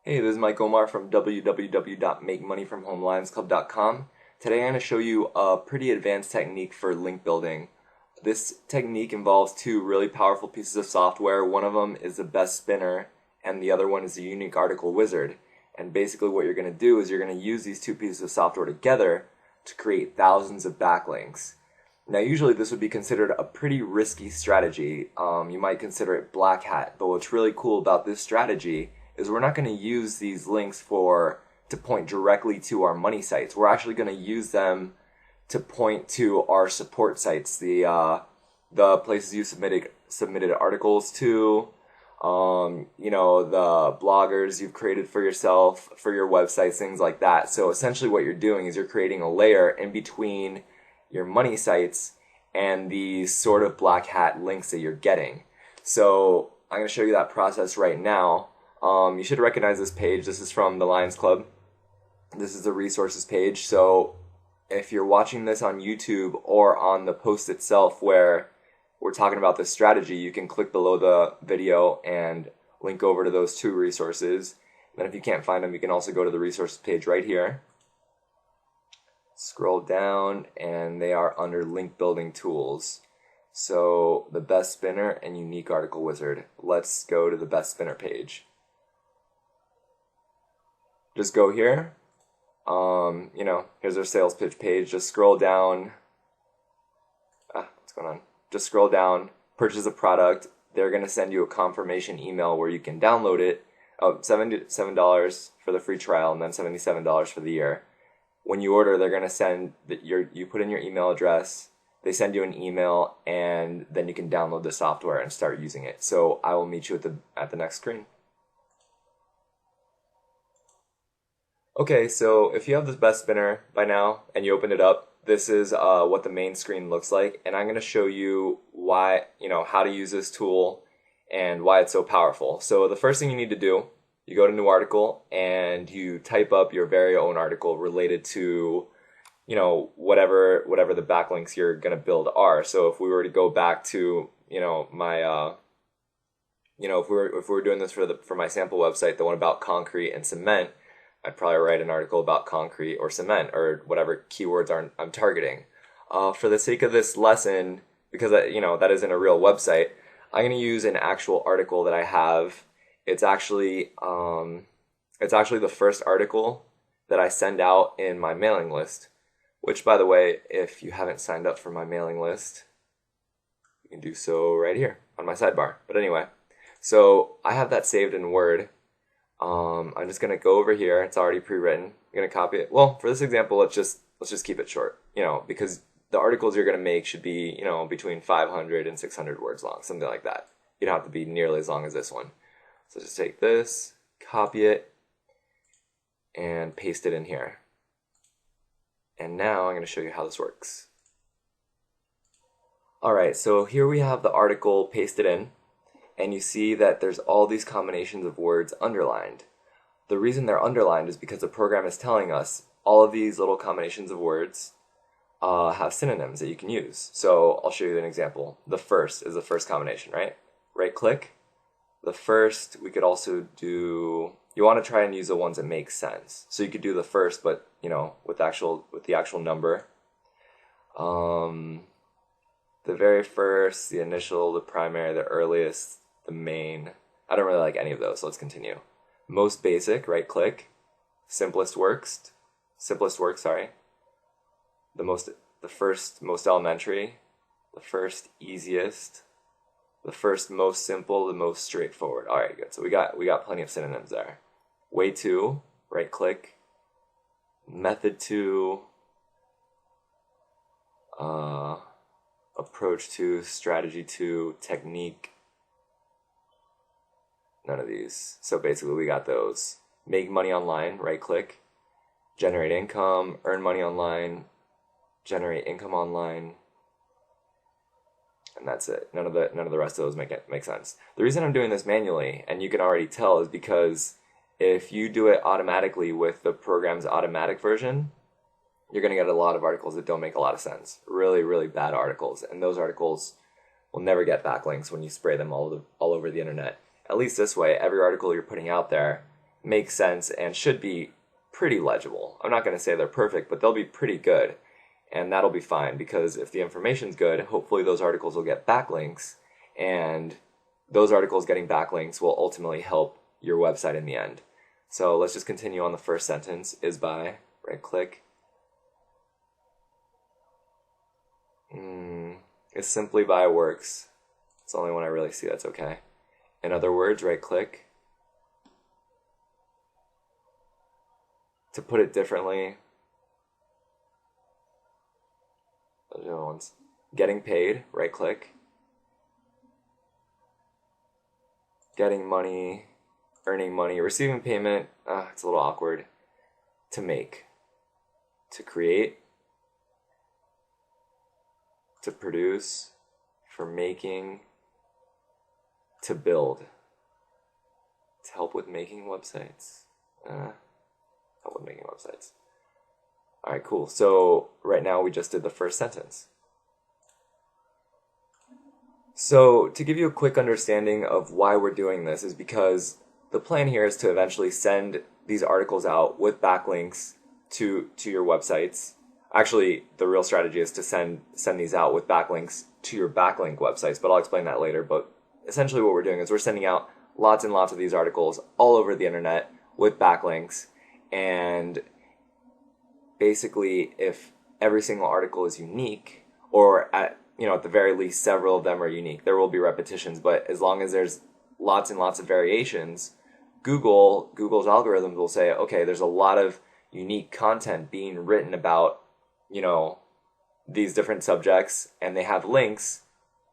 Hey, this is Mike Omar from www.makemoneyfromhomelionsclub.com. Today I'm going to show you a pretty advanced technique for link building. This technique involves two really powerful pieces of software. One of them is the Best Spinner and the other one is the Unique Article Wizard. And basically what you're going to do is you're going to use these two pieces of software together to create thousands of backlinks. Now, usually this would be considered a pretty risky strategy. You might consider it black hat, but what's really cool about this strategy is we're not going to use these links to point directly to our money sites. We're actually going to use them to point to our support sites, the places you submitted articles to, the bloggers you've created for yourself, for your websites, things like that. So essentially what you're doing is you're creating a layer in between your money sites and these sort of black hat links that you're getting. So I'm going to show you that process right now. You should recognize this page. This is from the Lions Club. This is the resources page. So if you're watching this on YouTube or on the post itself where we're talking about this strategy, you can click below the video and link over to those two resources. Then if you can't find them, you can also go to the resources page right here. Scroll down and they are under link building tools. So the Best Spinner and Unique Article Wizard. Let's go to the Best Spinner page. Just go here. Here's our sales pitch page. Just scroll down. What's going on? Just scroll down, purchase a product. They're going to send you a confirmation email where you can download it. $77 for the free trial and then $77 for the year. When you order, they're going to send you put in your email address. They send you an email and then you can download the software and start using it. So I will meet you at the next screen. Okay, so if you have this Best Spinner by now and you open it up, this is what the main screen looks like, and I'm going to show you how to use this tool and why it's so powerful. So the first thing you need to do, you go to New Article and you type up your very own article related to whatever the backlinks you're going to build are. So if we were to go back to my if we were doing this for my sample website, the one about concrete and cement, I'd probably write an article about concrete or cement or whatever keywords I'm targeting. For the sake of this lesson, because that isn't a real website, I'm going to use an actual article that I have. It's actually the first article that I send out in my mailing list. Which, by the way, if you haven't signed up for my mailing list, you can do so right here on my sidebar. But anyway, so I have that saved in Word. I'm just gonna go over here. It's already pre-written. I'm gonna copy it. Well, for this example, let's just keep it short. Because the articles you're gonna make should be between 500 and 600 words long, something like that. You don't have to be nearly as long as this one. So just take this, copy it, and paste it in here. And now I'm gonna show you how this works. All right, so here we have the article pasted in. And you see that there's all these combinations of words underlined. The reason they're underlined is because the program is telling us all of these little combinations of words have synonyms that you can use. So I'll show you an example. The first is the first combination, right? Right click. The first, we could also do, you want to try and use the ones that make sense. So you could do the first, but with the actual number. The very first, the initial, the primary, the earliest, the main. I don't really like any of those, so let's continue. Most basic, right click. Simplest works, sorry. The first most elementary, the first easiest, the first most simple, the most straightforward. All right, good. So we got plenty of synonyms there. Way to, right click. Method to, approach to, strategy to, technique. None of these. So basically we got those. Make money online, right click. Generate income, earn money online, generate income online. And that's it. None of the rest of those make sense. The reason I'm doing this manually, and you can already tell, is because if you do it automatically with the program's automatic version, you're going to get a lot of articles that don't make a lot of sense. Really, really bad articles. And those articles will never get backlinks when you spray them all over the internet. At least this way, every article you're putting out there make sense and should be pretty legible. I'm not going to say they're perfect, but they'll be pretty good. And that'll be fine because if the information's good, hopefully those articles will get backlinks, and those articles getting backlinks will ultimately help your website in the end. So let's just continue on the first sentence. Is by, right click. Is simply by works. It's the only one I really see that's okay. In other words, right click. To put it differently, those are the ones. Getting paid, right click. Getting money, earning money, receiving payment, it's a little awkward. To make, to create, to produce, for making, to build, to help with making websites. Help with making websites. All right, cool. So right now we just did the first sentence. So to give you a quick understanding of why we're doing this is because the plan here is to eventually send these articles out with backlinks to your websites. Actually, the real strategy is to send these out with backlinks to your backlink websites, but I'll explain that later. But essentially what we're doing is we're sending out lots and lots of these articles all over the internet with backlinks. And basically, if every single article is unique, or at the very least several of them are unique, there will be repetitions, but as long as there's lots and lots of variations, Google's algorithms will say, okay, there's a lot of unique content being written about, these different subjects, and they have links,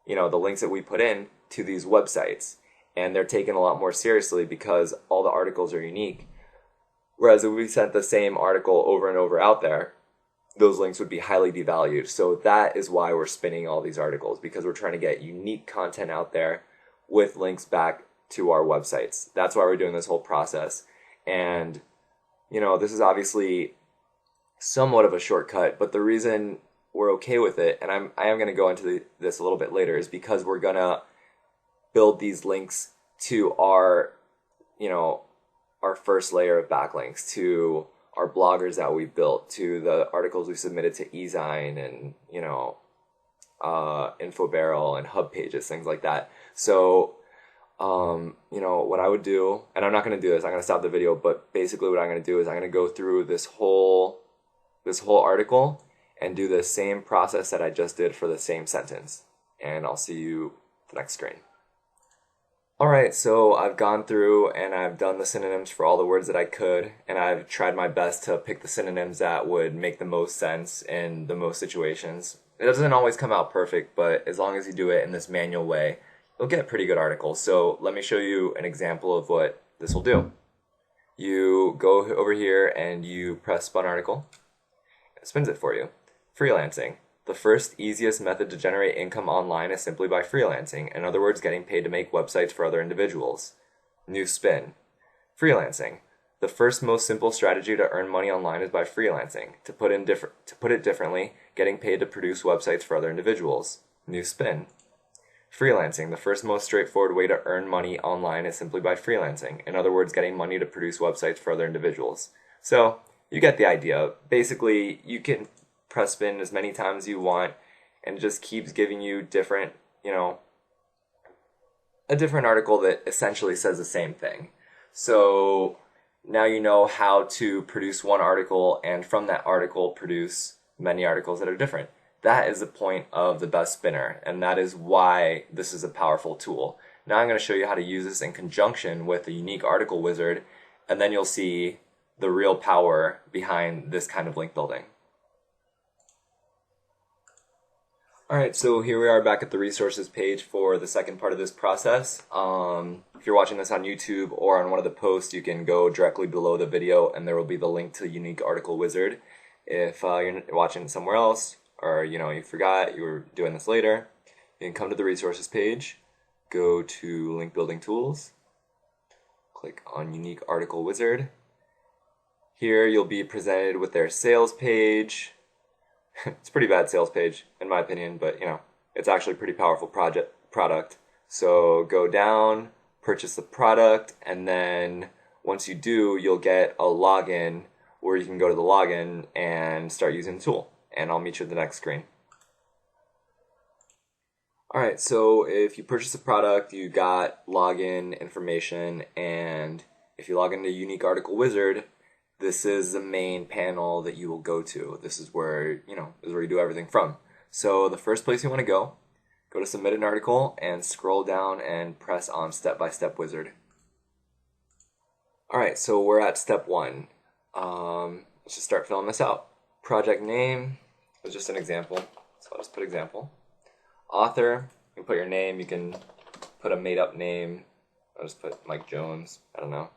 the links that we put in to these websites, and they're taken a lot more seriously because all the articles are unique. Whereas if we sent the same article over and over out there, those links would be highly devalued. So that is why we're spinning all these articles, because we're trying to get unique content out there with links back to our websites. That's why we're doing this whole process. And, this is obviously somewhat of a shortcut, but the reason we're okay with it, and I am going to go into this a little bit later, is because we're going to build these links to our first layer of backlinks, to our bloggers that we built, to the articles we submitted to eZine and, InfoBarrel and Hub Pages, things like that. So, what I would do, and I'm not going to do this, I'm going to stop the video, but basically what I'm going to do is I'm going to go through this whole article and do the same process that I just did for the same sentence. And I'll see you the next screen. Alright, so I've gone through and I've done the synonyms for all the words that I could, and I've tried my best to pick the synonyms that would make the most sense in the most situations. It doesn't always come out perfect, but as long as you do it in this manual way, you'll get pretty good articles. So let me show you an example of what this will do. You go over here and you press Spun Article. It spins it for you. Freelancing. The first easiest method to generate income online is simply by freelancing. In other words, getting paid to make websites for other individuals. New spin. Freelancing. The first most simple strategy to earn money online is by freelancing. To put it differently, getting paid to produce websites for other individuals. New spin. Freelancing. The first most straightforward way to earn money online is simply by freelancing. In other words, getting money to produce websites for other individuals. So, you get the idea. Basically, you can press spin as many times as you want, and it just keeps giving you different, a different article that essentially says the same thing. So now you know how to produce one article, and from that article produce many articles that are different. That is the point of the Best Spinner, and that is why this is a powerful tool. Now I'm going to show you how to use this in conjunction with the unique article wizard, and then you'll see the real power behind this kind of link building. Alright, so here we are back at the resources page for the second part of this process. If you're watching this on YouTube or on one of the posts, you can go directly below the video and there will be the link to Unique Article Wizard. If you're watching somewhere else, or you forgot you were doing this later, you can come to the resources page, go to Link Building Tools, click on Unique Article Wizard. Here you'll be presented with their sales page. It's a pretty bad sales page, in my opinion, but it's actually a pretty powerful product. So go down, purchase the product, and then Once you do, you'll get a login where you can go to the login and start using the tool. And I'll meet you at the next screen. Alright, so if you purchase a product, you got login information, and if you log into Unique Article Wizard, this is the main panel that you will go to. This is where, this is where you do everything from. So the first place you want to go to Submit an Article and scroll down and press on Step by Step Wizard. Alright, so we're at step 1. Let's just start filling this out. Project name is just an example, so I'll just put example. Author, you can put your name, you can put a made-up name. I'll just put Mike Jones, I don't know.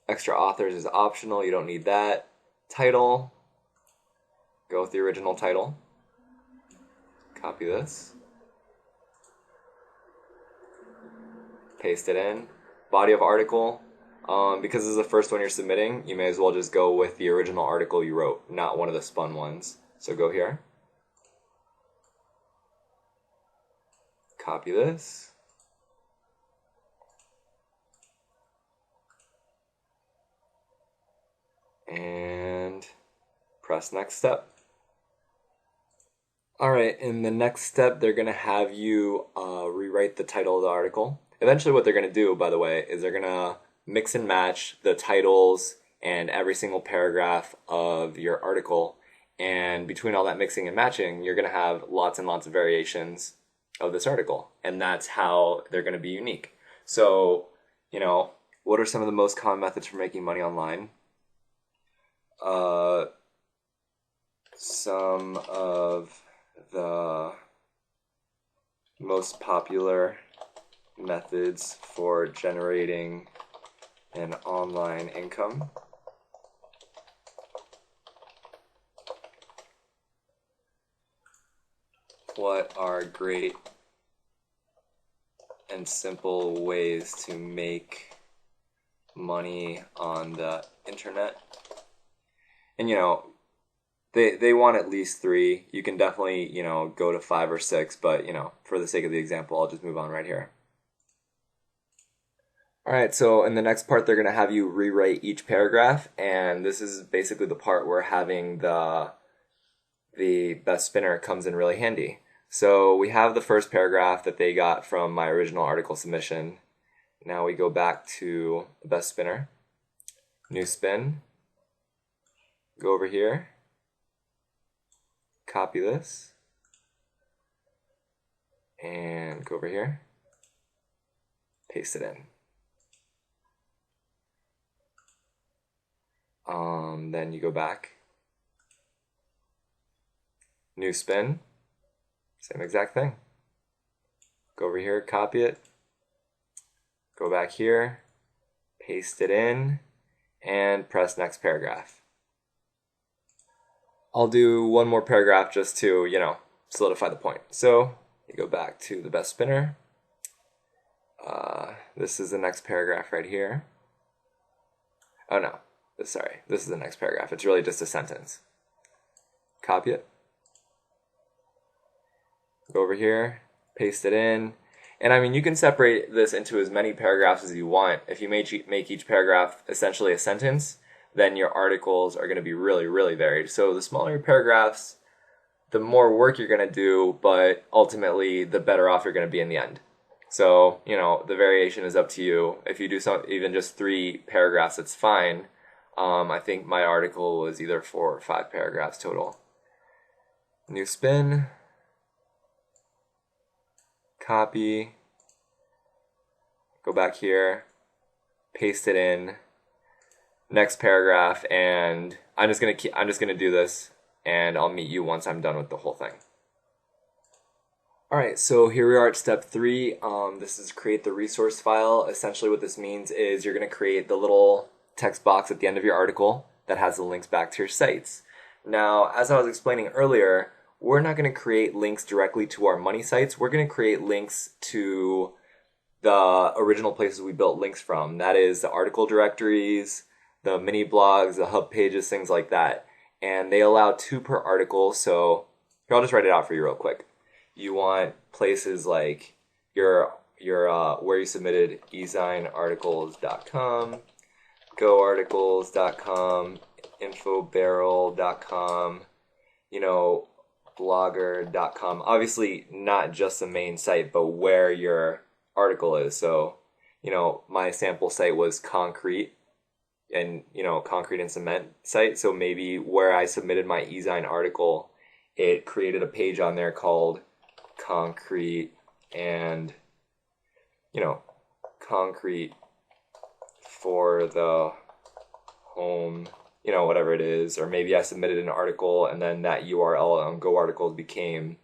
Extra authors is optional, you don't need that. Title, go with the original title. Copy this. Paste it in. Body of article, because this is the first one you're submitting, you may as well just go with the original article you wrote, not one of the spun ones. So go here. Copy this. And press next step. Alright, in the next step, they're going to have you rewrite the title of the article. Eventually what they're going to do, by the way, is they're going to mix and match the titles and every single paragraph of your article. And between all that mixing and matching, you're going to have lots and lots of variations of this article. And that's how they're going to be unique. So, what are some of the most common methods for making money online? Some of the most popular methods for generating an online income. What are great and simple ways to make money on the internet? And they want at least 3. You can definitely, go to 5 or 6, but, for the sake of the example, I'll just move on right here. Alright, so in the next part, they're going to have you rewrite each paragraph, and this is basically the part where having the best spinner comes in really handy. So we have the first paragraph that they got from my original article submission. Now we go back to the best spinner, new spin, go over here, copy this, and go over here, paste it in. Then you go back, new spin, same exact thing. Go over here, copy it, go back here, paste it in, and press next paragraph. I'll do one more paragraph just to, solidify the point. So you go back to the best spinner. This is the next paragraph right here. Oh no, sorry, this is the next paragraph. It's really just a sentence. Copy it. Go over here, paste it in. And you can separate this into as many paragraphs as you want. If you make each paragraph essentially a sentence, then your articles are going to be really, really varied. So the smaller your paragraphs, the more work you're going to do, but ultimately the better off you're going to be in the end. So, the variation is up to you. If you do even just 3 paragraphs, it's fine. I think my article was either 4 or 5 paragraphs total. New spin. Copy. Go back here. Paste it in. Next paragraph, and I'm just gonna do this, and I'll meet you once I'm done with the whole thing. Alright, so here we are at step 3. This is create the resource file. Essentially what this means is you're going to create the little text box at the end of your article that has the links back to your sites. Now, as I was explaining earlier, we're not going to create links directly to our money sites. We're going to create links to the original places we built links from. That is the article directories, the mini blogs, the hub pages, things like that. And they allow 2 per article, so here, I'll just write it out for you real quick. You want places like your your where you submitted ezinearticles.com, goarticles.com, infobarrel.com, blogger.com. Obviously, not just the main site, but where your article is. So, my sample site was concrete and, concrete and cement site. So maybe where I submitted my Ezine article, it created a page on there called concrete and, concrete for the home, whatever it is. Or maybe I submitted an article and then that URL on Go Articles became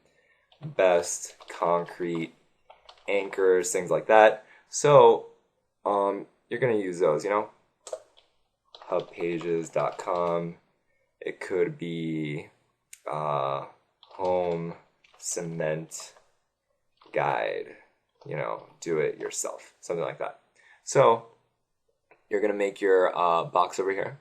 best concrete anchors, things like that. So you're going to use those, hubpages.com. It could be home cement guide, do it yourself, something like that. So you're going to make your box over here.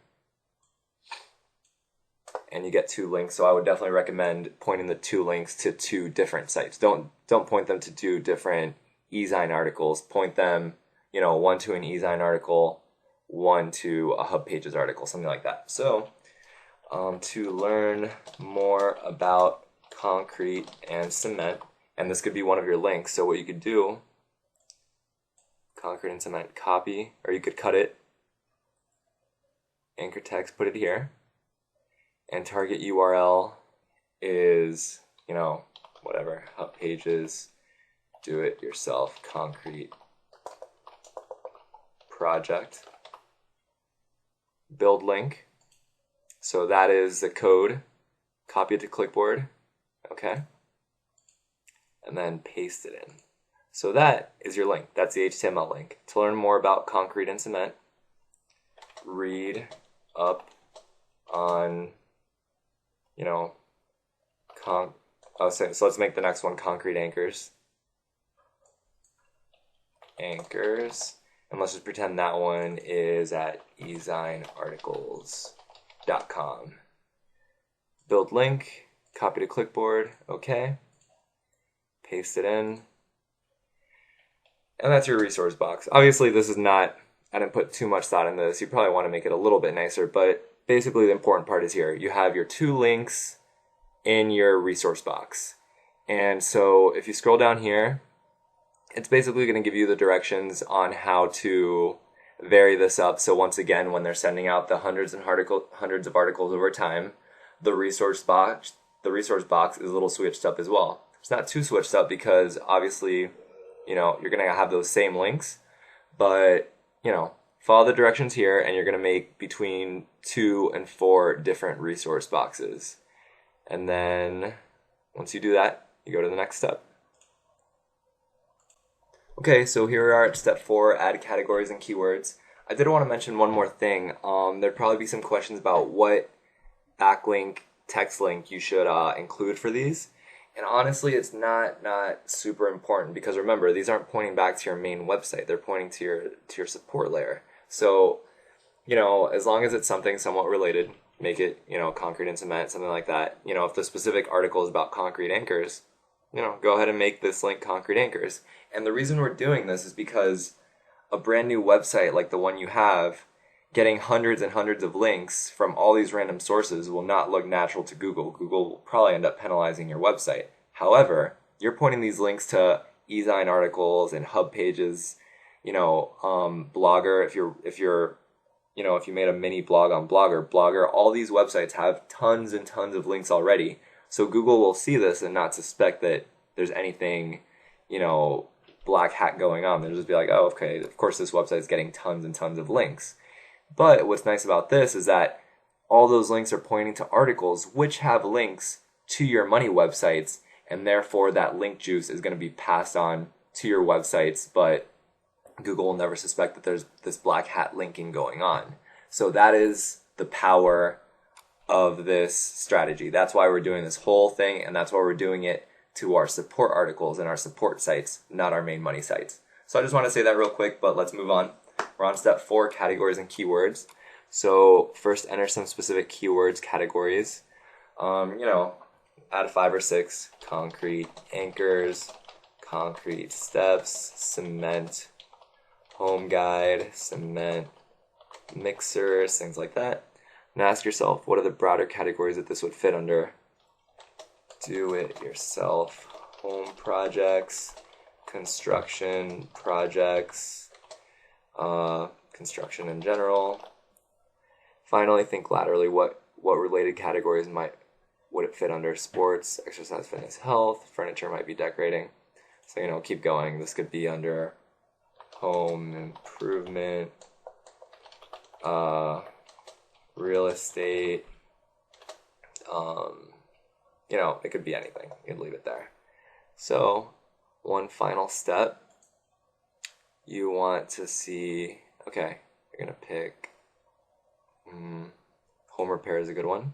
And you get 2 links, so I would definitely recommend pointing the 2 links to 2 different sites. Don't point them to 2 different Ezine articles. Point them, one to an Ezine article, one to a Hub Pages article, something like that. So, to learn more about concrete and cement, and this could be one of your links. So what you could do, concrete and cement, copy, or you could cut it, anchor text, put it here. And target URL is, whatever, Hub Pages, do it yourself, concrete project. Build link. So that is the code. Copy it to clipboard. Okay. And then paste it in. So that is your link. That's the HTML link. To learn more about concrete and cement, read up on so let's make the next one concrete anchors. Anchors. And let's just pretend that one is at ezinearticles.com. Build link, copy to clipboard, okay. Paste it in. And that's your resource box. Obviously this is not, I didn't put too much thought into this. You probably want to make it a little bit nicer, but basically the important part is here. You have your 2 links in your resource box. And so if you scroll down here, it's basically going to give you the directions on how to vary this up. So once again, when they're sending out the hundreds of articles over time, the resource box is a little switched up as well. It's not too switched up because obviously, you're going to have those same links, but, follow the directions here and you're going to make between 2 and 4 different resource boxes. And then once you do that, you go to the next step. Okay, so here we are at step 4, add categories and keywords. I did want to mention one more thing. There'd probably be some questions about what backlink, text link you should include for these. And honestly, it's not super important because remember, these aren't pointing back to your main website. They're pointing to your support layer. So, as long as it's something somewhat related, make it, concrete and cement, something like that. If the specific article is about concrete anchors, go ahead and make this link concrete anchors. And the reason we're doing this is because a brand new website like the one you have, getting hundreds and hundreds of links from all these random sources will not look natural to Google. Google will probably end up penalizing your website. However, you're pointing these links to Ezine articles and Hub Pages, Blogger, if you made a mini blog on Blogger, all these websites have tons and tons of links already. So Google will see this and not suspect that there's anything, black hat going on. They'll just be like, oh, okay, of course this website is getting tons and tons of links. But what's nice about this is that all those links are pointing to articles which have links to your money websites, and therefore that link juice is going to be passed on to your websites, but Google will never suspect that there's this black hat linking going on. So that is the power of this strategy. That's why we're doing this whole thing, and that's why we're doing it to our support articles and our support sites, not our main money sites. So I just want to say that real quick, but let's move on. We're on step 4, categories and keywords. So first enter some specific keywords, categories. Add 5 or 6, concrete anchors, concrete steps, cement, home guide, cement, mixers, things like that. And ask yourself, what are the broader categories that this would fit under? Do it yourself, home projects, construction projects, construction in general. Finally, think laterally, what related categories would it fit under? Sports, exercise, fitness, health, furniture might be decorating. So, keep going. This could be under home improvement, real estate, it could be anything. You could leave it there. So, one final step. You want to see, okay, you're going to pick home repair is a good one.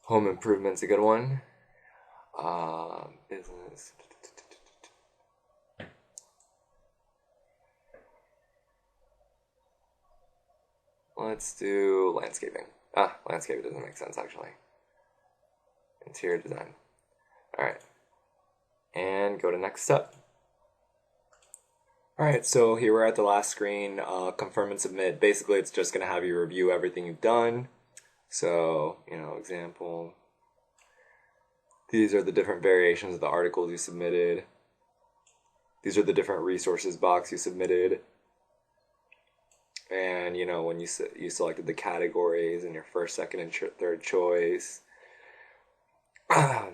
Home improvement's a good one. Business. Let's do landscaping. Landscaping doesn't make sense actually. Interior design. Alright. And go to next step. Alright, so here we're at the last screen. Confirm and submit. Basically, it's just going to have you review everything you've done. So, example. These are the different variations of the articles you submitted. These are the different resources box you submitted. And, when you selected the categories in your first, second, and third choice. The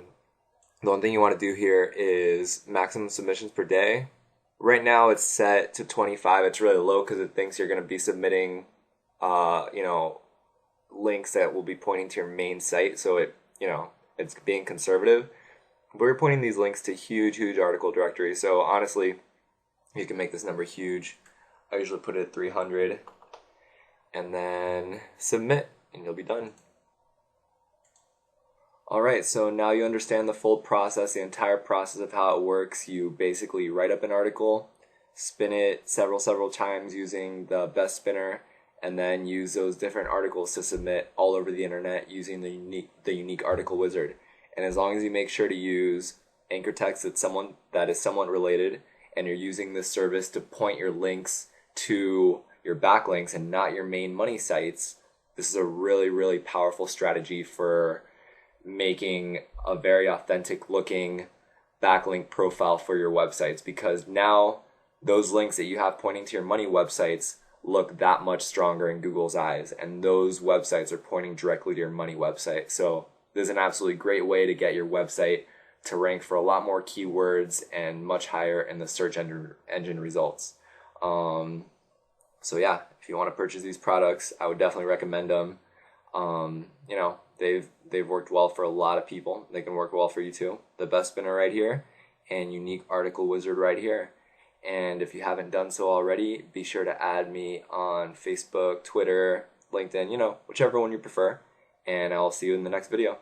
one thing you want to do here is maximum submissions per day. Right now it's set to 25. It's really low because it thinks you're going to be submitting, links that will be pointing to your main site. So it's being conservative. But we're pointing these links to huge article directories. So honestly, you can make this number huge. I usually put it at 300 and then submit and you'll be done. Alright, so now you understand the full process, the entire process of how it works. You basically write up an article, spin it several times using the best spinner, and then use those different articles to submit all over the internet using the unique article wizard. And as long as you make sure to use anchor text that is somewhat related, and you're using this service to point your links to your backlinks and not your main money sites, this is a really powerful strategy for making a very authentic looking backlink profile for your websites, because now those links that you have pointing to your money websites look that much stronger in Google's eyes, and those websites are pointing directly to your money website. So this is an absolutely great way to get your website to rank for a lot more keywords and much higher in the search engine results. So yeah, if you want to purchase these products, I would definitely recommend them. They've worked well for a lot of people. They can work well for you too. The best spinner right here and unique article wizard right here. And if you haven't done so already, be sure to add me on Facebook, Twitter, LinkedIn, whichever one you prefer. And I'll see you in the next video.